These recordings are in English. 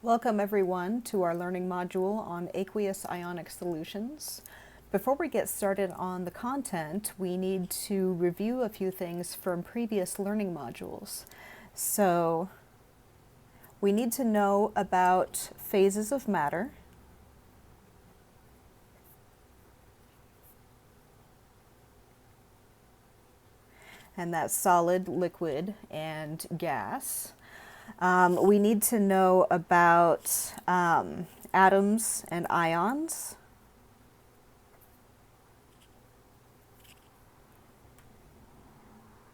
Welcome everyone to our learning module on aqueous ionic solutions. Before we get started on the content, we need to review a few things from previous learning modules. So we need to know about phases of matter, and that's solid, liquid, and gas. We need to know about atoms and ions.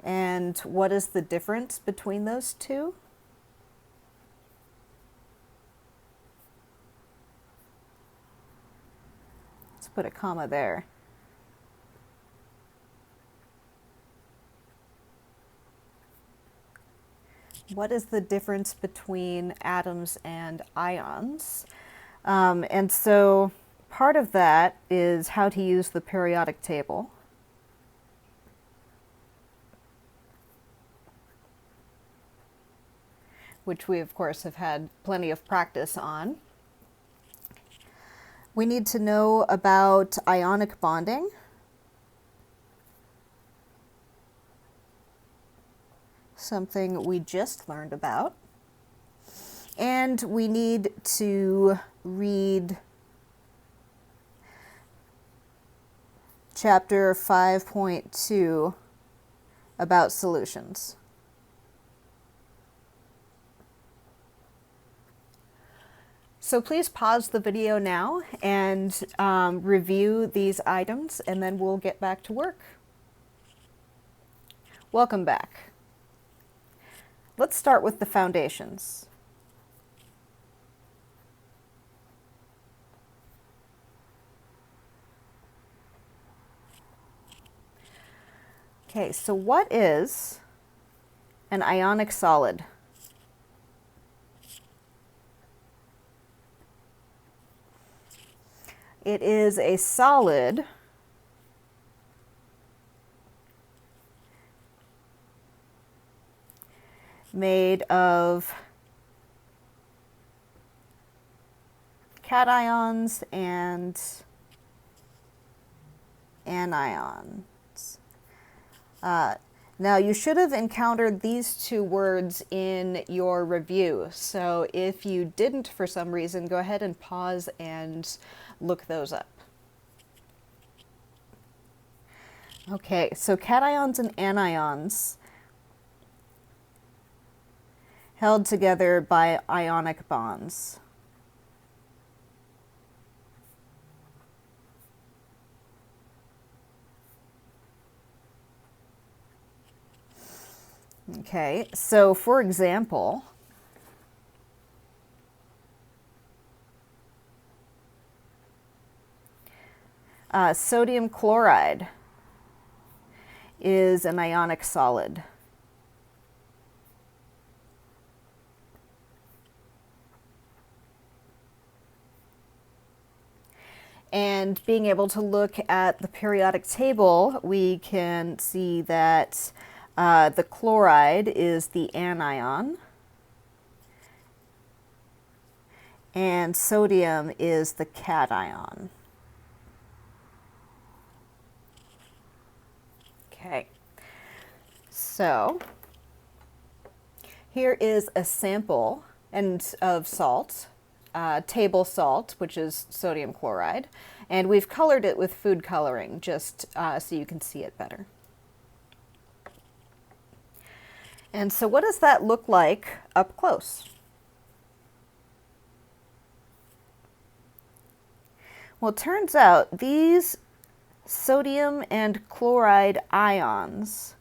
And what is the difference between those two? Let's put a comma there. What is the difference between atoms and ions? And so part of that is how to use the periodic table. Which we, of course, have had plenty of practice on. We need to know about ionic bonding. Something we just learned about. And we need to read chapter 5.2 about solutions. So please pause the video now and review these items, and then we'll get back to work. Welcome back. Let's start with the foundations. Okay, so what is an ionic solid? It is a solid made of cations and anions. Now you should have encountered these two words in your review, so if you didn't for some reason, go ahead and pause and look those up. Okay, so cations and anions held together by ionic bonds. Okay, so for example, sodium chloride is an ionic solid. And being able to look at the periodic table, we can see that the chloride is the anion, and sodium is the cation. Okay, so here is a sample of salt, table salt, which is sodium chloride, and we've colored it with food coloring just so you can see it better. And so what does that look like up close? Well, it turns out these sodium and chloride ions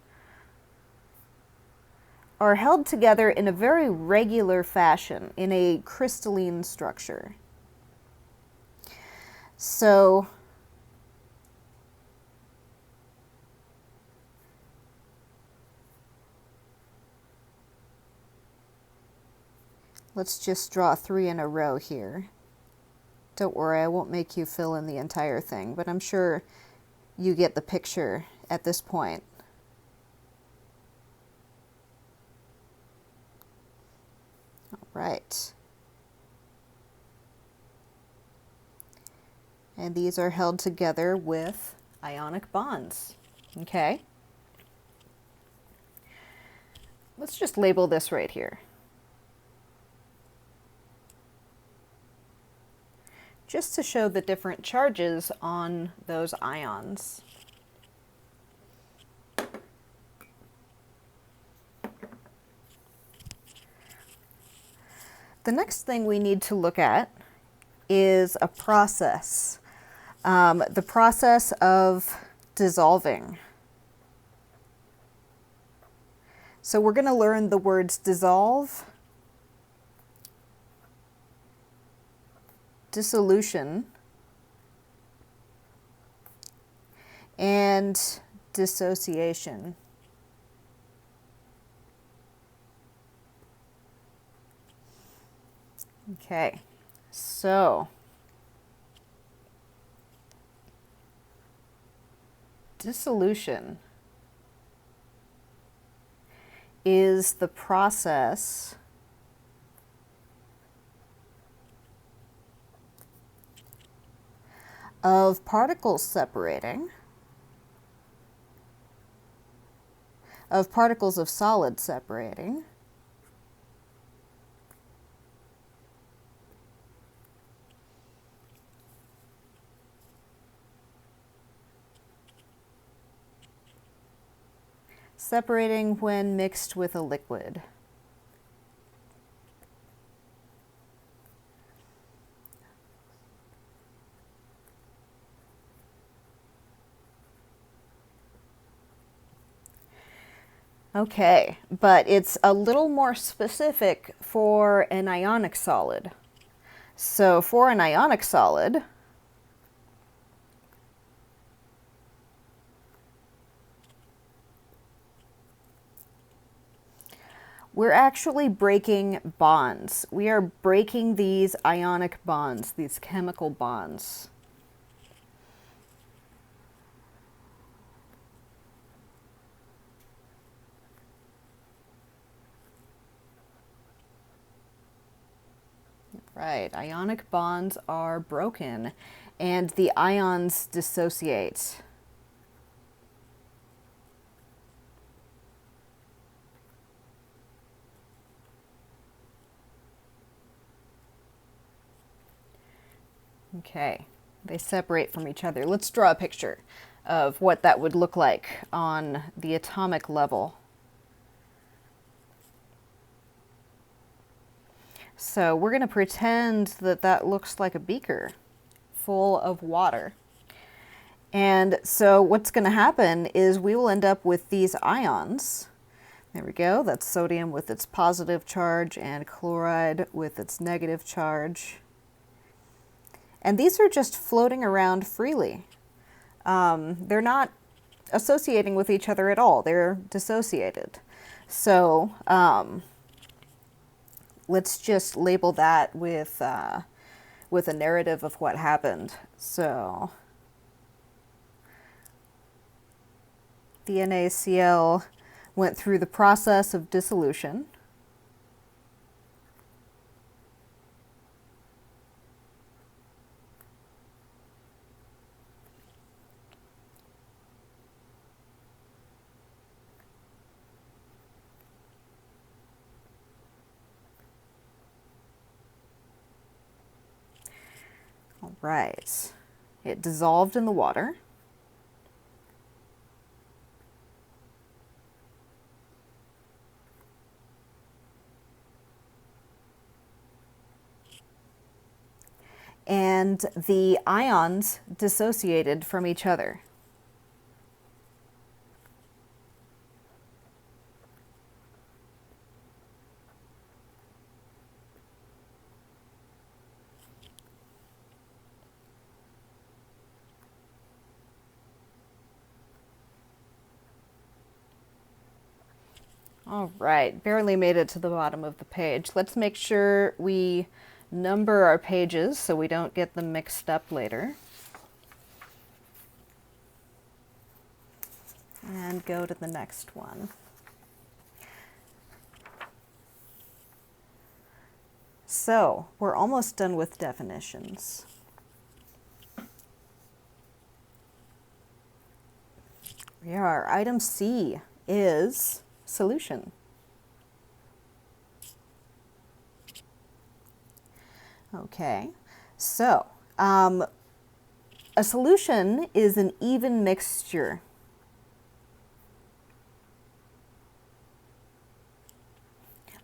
are held together in a very regular fashion, in a crystalline structure. So let's just draw 3 in a row here. Don't worry, I won't make you fill in the entire thing, but I'm sure you get the picture at this point. All right. And these are held together with ionic bonds. Okay? Let's just label this right here. Just to show the different charges on those ions. The next thing we need to look at is a process. The process of dissolving. So we're going to learn the words dissolve, dissolution, and dissociation. Okay, so dissolution is the process of particles separating, of particles of solid separating, separating when mixed with a liquid. Okay, but it's a little more specific for an ionic solid. So for an ionic solid, we're actually breaking bonds. We are breaking these ionic bonds, these chemical bonds. Right, ionic bonds are broken and the ions dissociate. Okay, they separate from each other. Let's draw a picture of what that would look like on the atomic level. So we're going to pretend that that looks like a beaker full of water. And so what's going to happen is we will end up with these ions. There we go. That's sodium with its positive charge and chloride with its negative charge. And these are just floating around freely. They're not associating with each other at all. They're dissociated. So let's just label that with a narrative of what happened. So the NaCl went through the process of dissolution. All right, it dissolved in the water. And the ions dissociated from each other. All right, barely made it to the bottom of the page. Let's make sure we number our pages so we don't get them mixed up later. And go to the next one. So, we're almost done with definitions. We are. Item C is solution. Okay, so a solution is an even mixture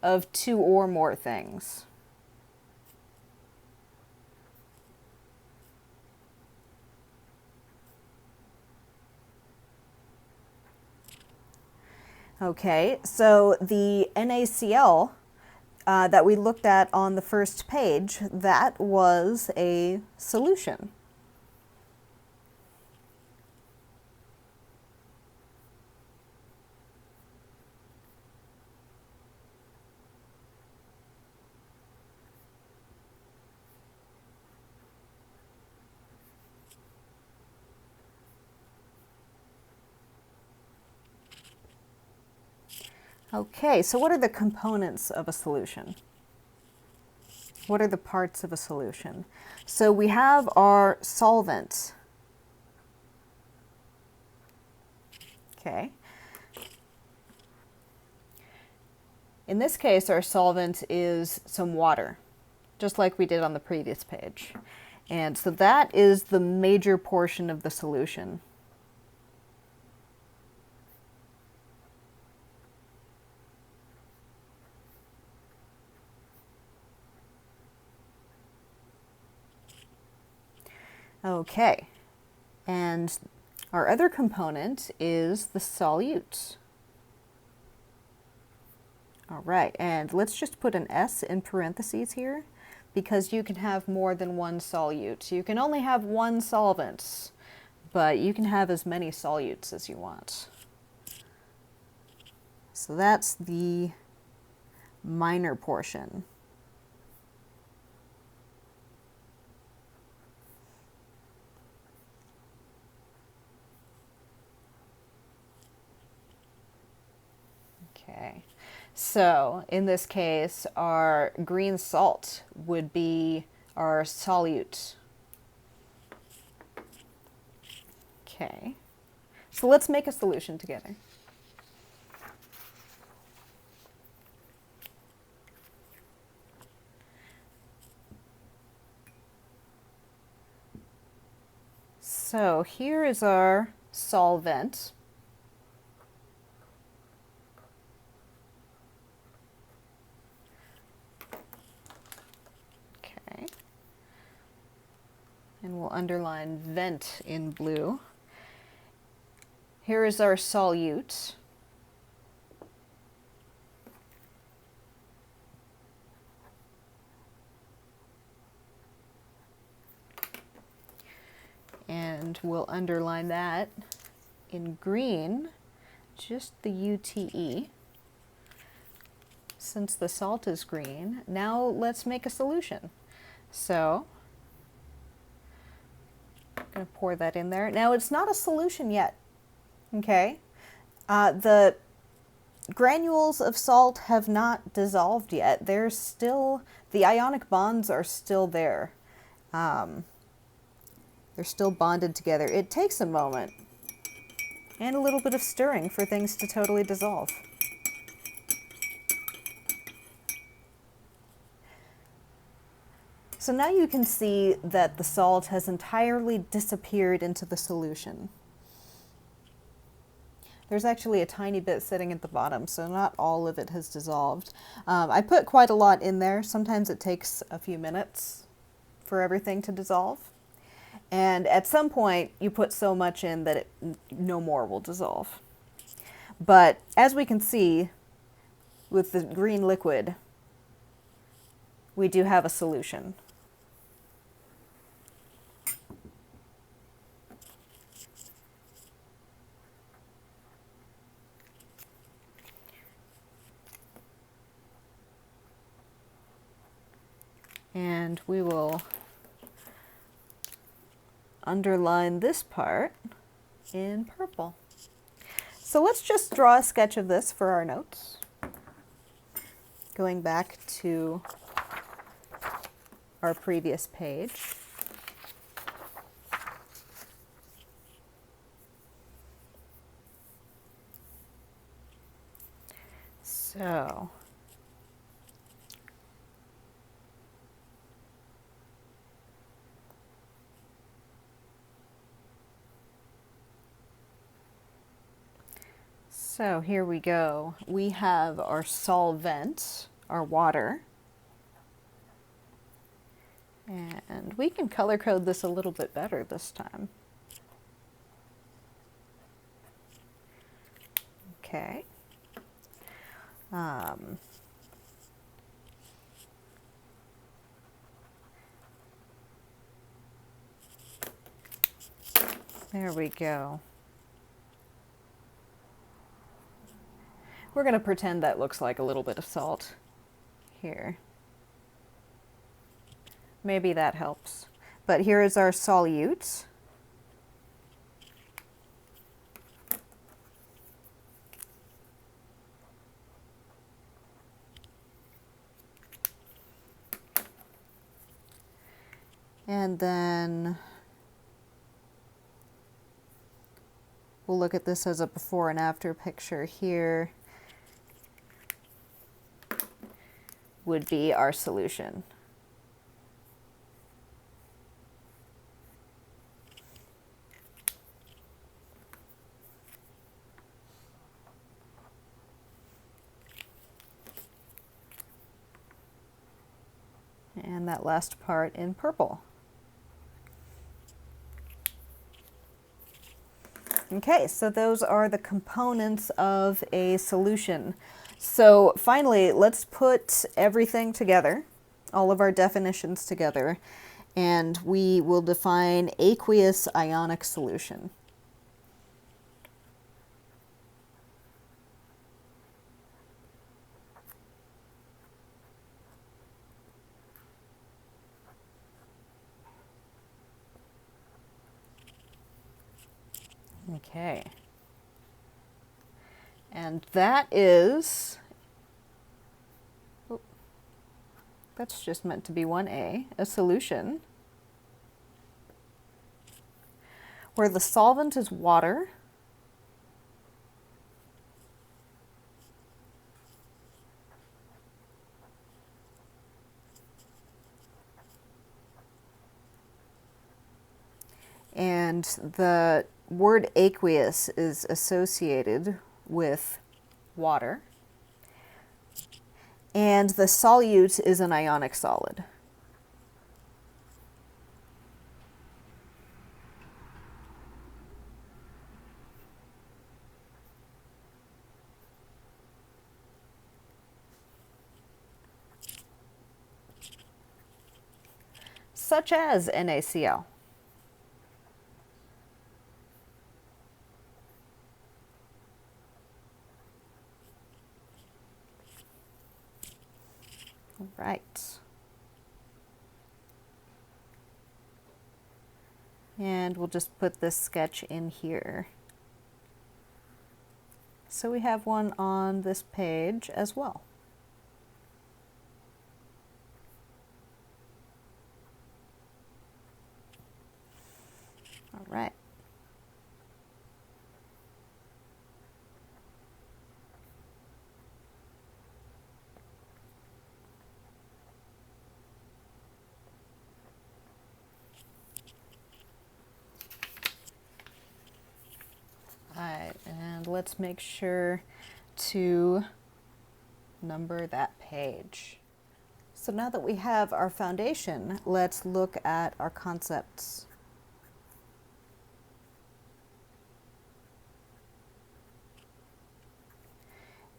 of two or more things. Okay, so the NaCl that we looked at on the first page, that was a solution. Okay, so what are the components of a solution? What are the parts of a solution? So we have our solvent. Okay. In this case, our solvent is some water, just like we did on the previous page. And so that is the major portion of the solution. Okay, and our other component is the solute. All right, and let's just put an S in parentheses here because you can have more than one solute. You can only have one solvent, but you can have as many solutes as you want. So that's the minor portion. Okay, so in this case, our green salt would be our solute. Okay, so let's make a solution together. So here is our solvent. Okay. And we'll underline vent in blue. Here is our solute. And we'll underline that in green, just the UTE. Since the salt is green, now let's make a solution. So I'm going to pour that in there. Now it's not a solution yet, okay? The granules of salt have not dissolved yet. There's still, the ionic bonds are still there. They're still bonded together. It takes a moment and a little bit of stirring for things to totally dissolve. So now you can see that the salt has entirely disappeared into the solution. There's actually a tiny bit sitting at the bottom, so not all of it has dissolved. I put quite a lot in there. Sometimes it takes a few minutes for everything to dissolve. And at some point, you put so much in that no more will dissolve. But as we can see, with the green liquid, we do have a solution. And we will underline this part in purple. So let's just draw a sketch of this for our notes. Going back to our previous page. So here we go. We have our solvent, our water. And we can color code this a little bit better this time. Okay. There we go. We're going to pretend that looks like a little bit of salt here. Maybe that helps. But here is our solute. And then we'll look at this as a before and after picture. Here would be our solution. And that last part in purple. Okay, so those are the components of a solution. So finally, let's put everything together, all of our definitions together, and we will define aqueous ionic solution. Okay. And that is, that's just meant to be 1A, a solution where the solvent is water, and the word aqueous is associated with water, and the solute is an ionic solid. Such as NaCl. Right. And we'll just put this sketch in here. So we have one on this page as well. All right. And let's make sure to number that page. So now that we have our foundation, let's look at our concepts.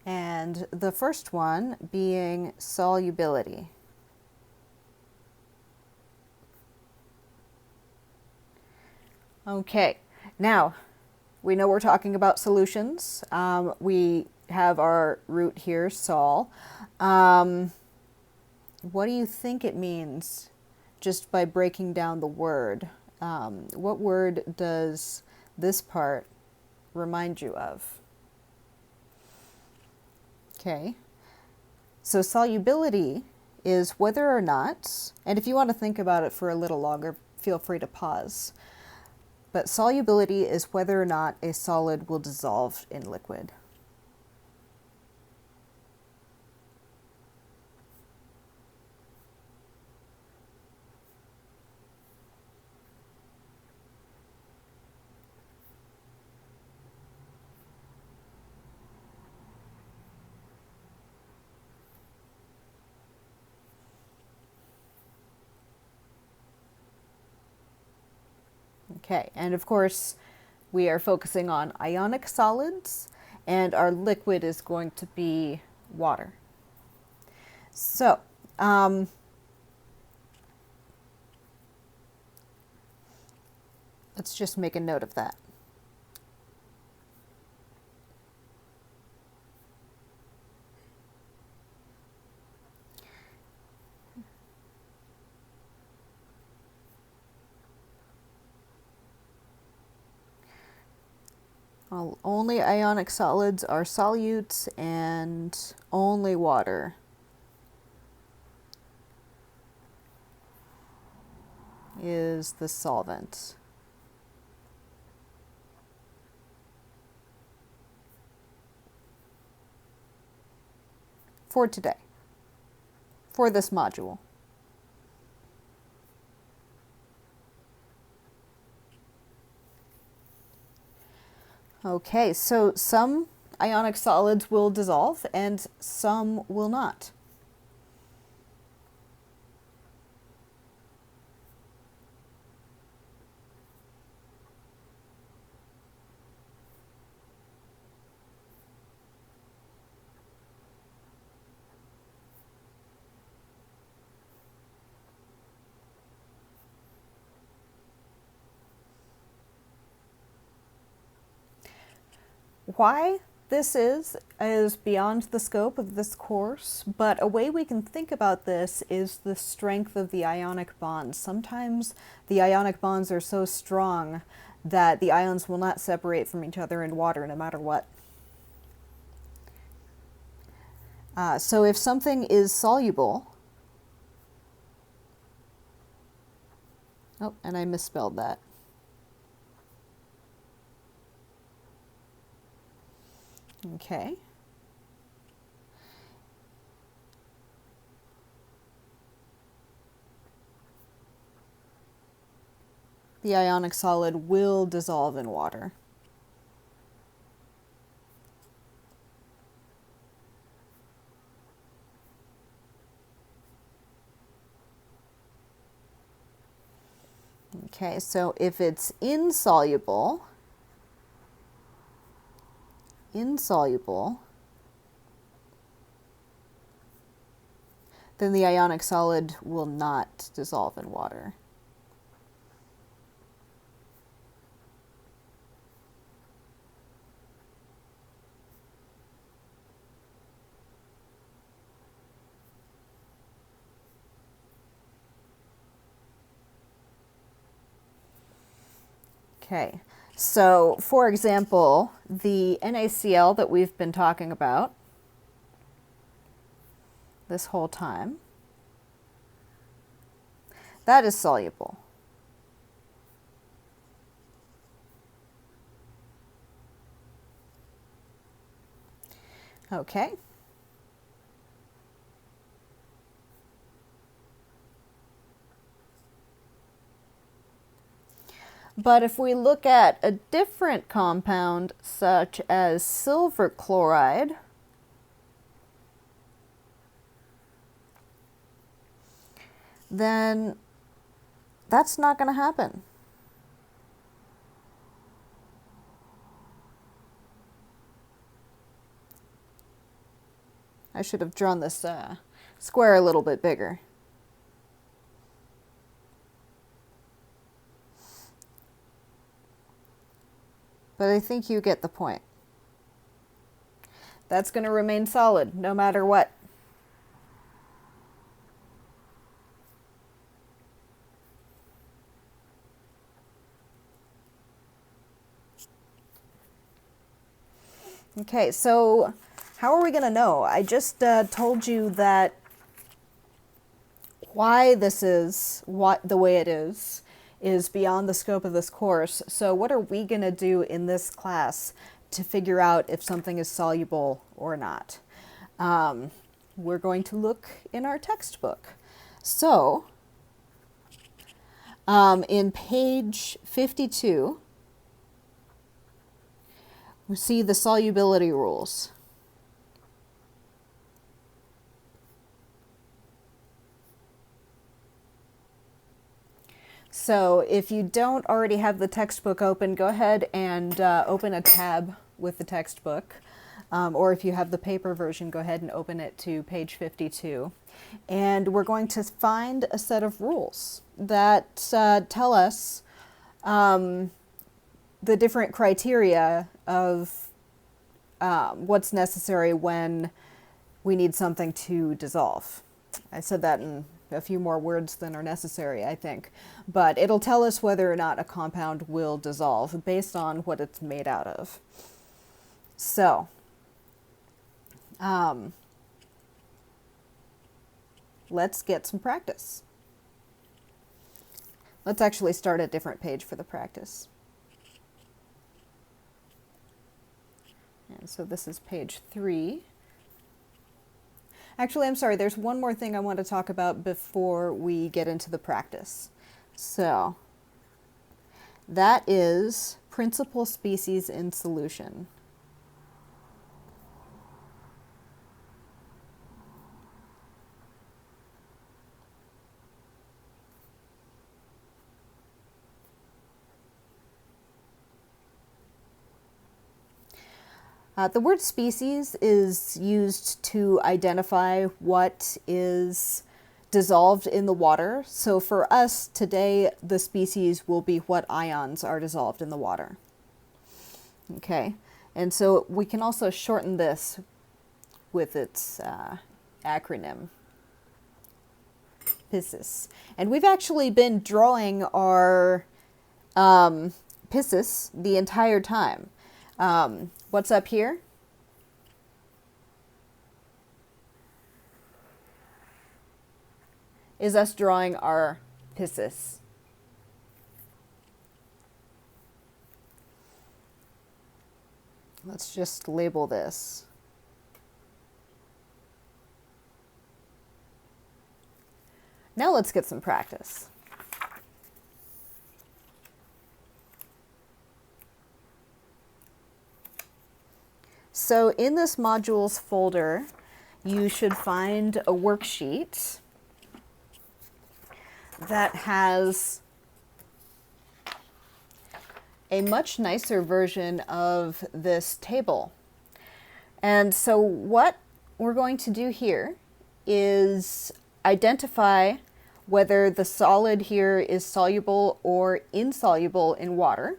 And the first one being solubility. Okay, now we know we're talking about solutions. We have our root here, sol. What do you think it means just by breaking down the word? What word does this part remind you of? Okay, so solubility is whether or not, and if you want to think about it for a little longer, feel free to pause. But solubility is whether or not a solid will dissolve in liquid. Okay, and of course we are focusing on ionic solids, and our liquid is going to be water. So, let's just make a note of that. Only ionic solids are solutes, and only water is the solvent. For today, for this module. Okay, so some ionic solids will dissolve and some will not. Why this is beyond the scope of this course, but a way we can think about this is the strength of the ionic bonds. Sometimes the ionic bonds are so strong that the ions will not separate from each other in water no matter what. So if something is soluble, oh, and I misspelled that. Okay. The ionic solid will dissolve in water. Okay, so if it's insoluble, then the ionic solid will not dissolve in water. Okay, so for example, the NaCl that we've been talking about this whole time, that is soluble. Okay. But if we look at a different compound, such as silver chloride, then that's not going to happen. I should have drawn this square a little bit bigger. But I think you get the point. That's going to remain solid no matter what. Okay, so how are we going to know? I just told you that why this is the way it is beyond the scope of this course. So what are we going to do in this class to figure out if something is soluble or not? We're going to look in our textbook. So in page 52, we see the solubility rules. So if you don't already have the textbook open, go ahead and open a tab with the textbook. Or if you have the paper version, go ahead and open it to page 52. And we're going to find a set of rules that tell us the different criteria of what's necessary when we need something to dissolve. I said that in a few more words than are necessary, I think. But it'll tell us whether or not a compound will dissolve based on what it's made out of. So, let's get some practice. Let's actually start a different page for the practice. And so this is page 3. Actually, I'm sorry, there's one more thing I want to talk about before we get into the practice. So, that is principal species in solution. The word species is used to identify what is dissolved in the water. So for us today, the species will be what ions are dissolved in the water. Okay, and so we can also shorten this with its acronym, PSIS. And we've actually been drawing our PSIS the entire time. What's up here? Is us drawing our PSIS. Let's just label this. Now let's get some practice. So in this modules folder, you should find a worksheet that has a much nicer version of this table. And so what we're going to do here is identify whether the solid here is soluble or insoluble in water,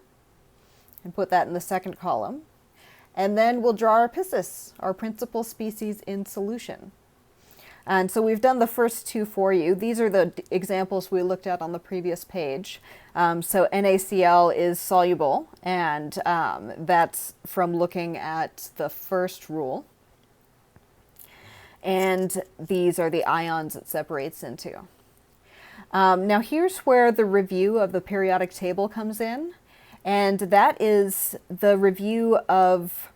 and put that in the second column. And then we'll draw our PSIS, our principal species in solution. And so we've done the first two for you. These are the examples we looked at on the previous page. So NaCl is soluble, and that's from looking at the first rule. And these are the ions it separates into. Now here's where the review of the periodic table comes in. And that is the review of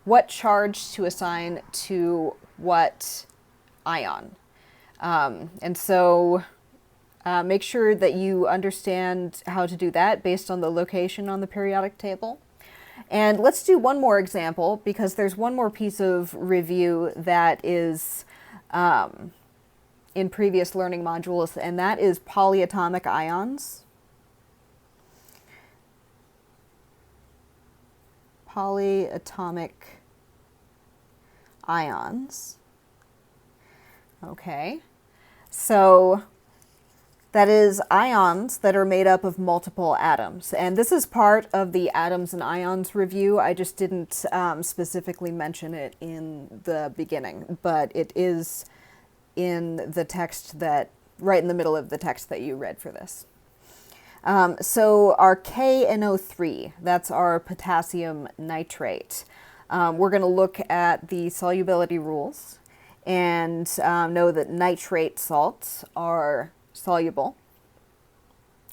what charge to assign to what ion. And so make sure that you understand how to do that based on the location on the periodic table. And let's do one more example, because there's one more piece of review that is in previous learning modules, and that is polyatomic ions. Polyatomic ions. Okay, so that is ions that are made up of multiple atoms. And this is part of the atoms and ions review. I just didn't specifically mention it in the beginning, but it is in the text that, right in the middle of the text that you read for this. So our KNO3, that's our potassium nitrate. We're going to look at the solubility rules and know that nitrate salts are soluble,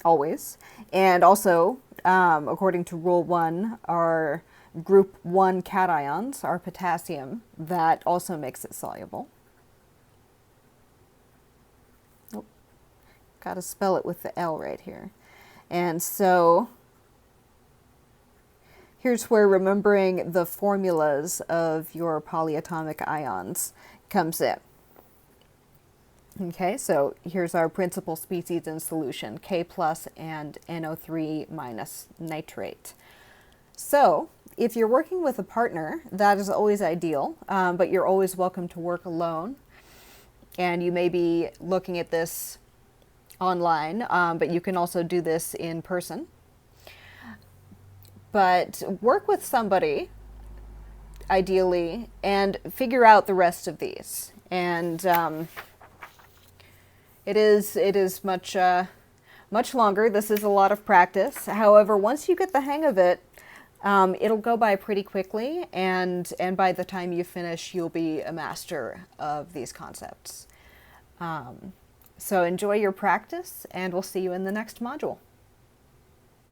always. And also, according to Rule 1, our group 1 cations, our potassium, that also makes it soluble. Oh, got to spell it with the L right here. And so here's where remembering the formulas of your polyatomic ions comes in. Okay, so here's our principal species in solution, K plus and NO3 minus nitrate. So if you're working with a partner, that is always ideal, but you're always welcome to work alone. And you may be looking at this online, but you can also do this in person. But work with somebody, ideally, and figure out the rest of these. And it is much longer. This is a lot of practice. However, once you get the hang of it, it'll go by pretty quickly, and by the time you finish, you'll be a master of these concepts. So enjoy your practice, and we'll see you in the next module.